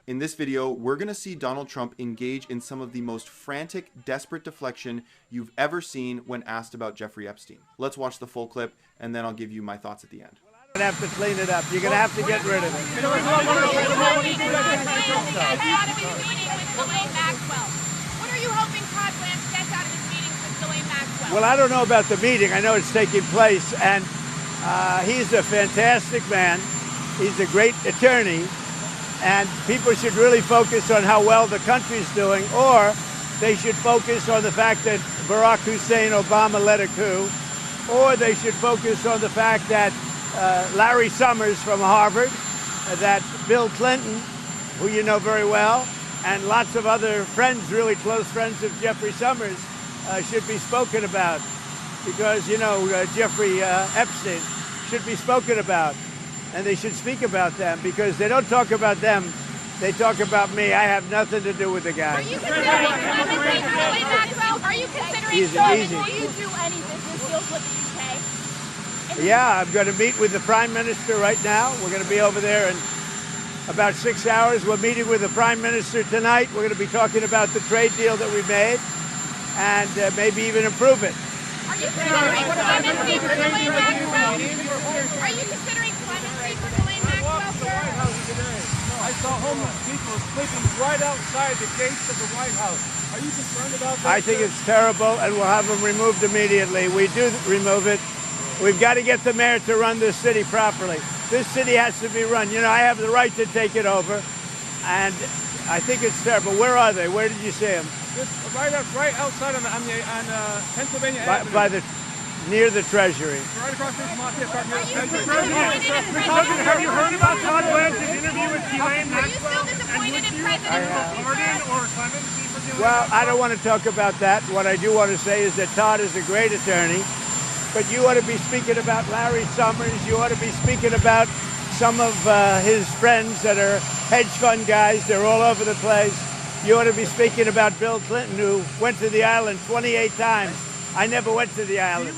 In this video, we're going to see Donald Trump engage in some of the most frantic, desperate deflection you've ever seen when asked about Jeffrey Epstein. Let's watch the full clip, and then I'll give you my thoughts at the end. You're going to have to clean it up. You're going to have to get rid of it. What are you hoping Todd Blanche gets out of his meetings with Ghislaine Maxwell? Well, I don't know about the meeting. I know it's taking place, and he's a fantastic man. He's a great attorney, and people should really focus on how well the country's doing, or they should focus on the fact that Barack Hussein Obama led a coup, or they should focus on the fact that Larry Summers from Harvard, that Bill Clinton, who you know very well, and lots of other friends, really close friends of Jeffrey Summers, should be spoken about, because, you know, Jeffrey Epstein should be spoken about. And they should speak about them, because they don't talk about them, they talk about me. I have nothing to do with the guy. Are you considering clemency for Ghislaine Maxwell? Are you considering Easy. will you do any business deals with the UK? Yeah, I'm going to meet with the Prime Minister right now. We're going to be over there in about 6 hours. We're meeting with the Prime Minister tonight. We're going to be talking about the trade deal that we made and maybe even improve it. Are you considering clemency for Ghislaine Maxwell? Are you considering clemency for Ghislaine Maxwell, sir? I saw homeless people sleeping right outside the gates of the White House. Are you concerned about that? I think it's terrible, and we'll have them removed immediately. We do remove it. We've got to get the mayor to run this city properly. This city has to be run. You know, I have the right to take it over, and I think it's terrible. Where are they? Where did you see them? Right outside on Pennsylvania Avenue. Near the Treasury. Right across this market, have you heard about Todd Blanche's interview with Ghislaine Maxwell? Are you still disappointed in President Pardon or clemency for Ghislaine? Well, I don't want to talk about that. What I do want to say is that Todd is a great attorney, but you ought to be speaking about Larry Summers. You ought to be speaking about some of his friends that are hedge fund guys. They're all over the place. You ought to be speaking about Bill Clinton, who went to the island 28 times. I never went to the island.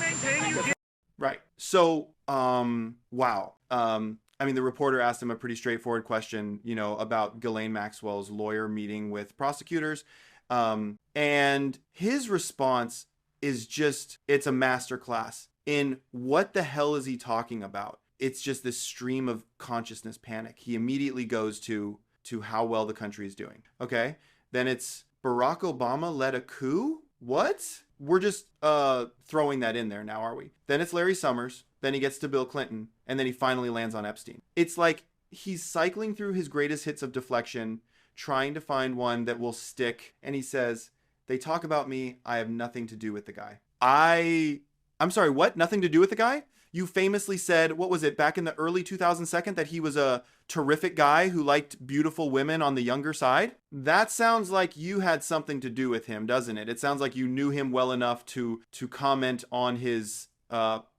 Right. So, wow. I mean, the reporter asked him a pretty straightforward question, you know, about Ghislaine Maxwell's lawyer meeting with prosecutors. And his response is just, it's a masterclass in what the hell is he talking about? It's just this stream of consciousness panic. He immediately goes to how well the country is doing. Okay. Then it's Barack Obama led a coup. What? We're just throwing that in there now, are we? Then it's Larry Summers. Then he gets to Bill Clinton. And then he finally lands on Epstein. It's like he's cycling through his greatest hits of deflection, trying to find one that will stick. And he says, they talk about me. I have nothing to do with the guy. I'm sorry, what? Nothing to do with the guy? You famously said, what was it, back in the early 2002 that he was a terrific guy who liked beautiful women on the younger side? That sounds like you had something to do with him, doesn't it? It sounds like you knew him well enough to comment on his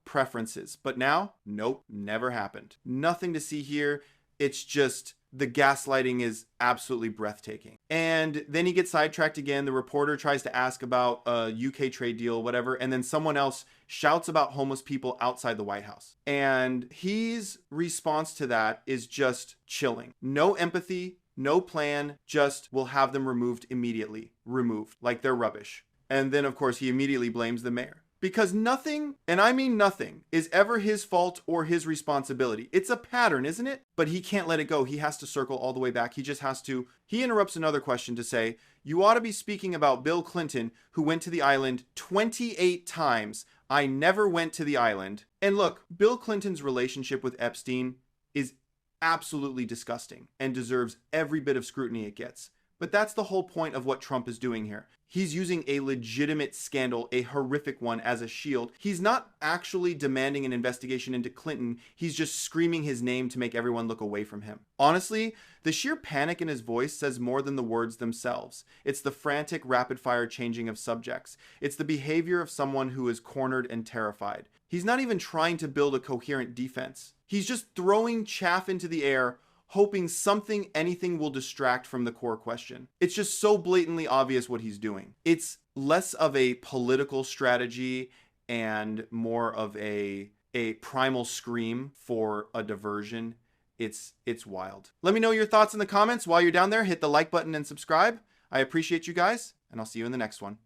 preferences. But now, nope, never happened. Nothing to see here. It's just the gaslighting is absolutely breathtaking. And then he gets sidetracked again. The reporter tries to ask about a UK trade deal, whatever. And then someone else shouts about homeless people outside the White House. And his response to that is just chilling. No empathy, no plan, just we'll have them removed immediately. Removed, like they're rubbish. And then, of course, he immediately blames the mayor. Because nothing, and I mean nothing, is ever his fault or his responsibility. It's a pattern, isn't it? But he can't let it go. He has to circle all the way back. He just has to. He interrupts another question to say, you ought to be speaking about Bill Clinton, who went to the island 28 times. I never went to the island. And look, Bill Clinton's relationship with Epstein is absolutely disgusting and deserves every bit of scrutiny it gets. But that's the whole point of what Trump is doing here. He's using a legitimate scandal, a horrific one, as a shield. He's not actually demanding an investigation into Clinton. He's just screaming his name to make everyone look away from him. Honestly, the sheer panic in his voice says more than the words themselves. It's the frantic, rapid-fire changing of subjects. It's the behavior of someone who is cornered and terrified. He's not even trying to build a coherent defense. He's just throwing chaff into the air, hoping something, anything will distract from the core question. It's just so blatantly obvious what he's doing. It's less of a political strategy and more of a primal scream for a diversion. It's wild. Let me know your thoughts in the comments. While you're down there, hit the like button and subscribe. I appreciate you guys, and I'll see you in the next one.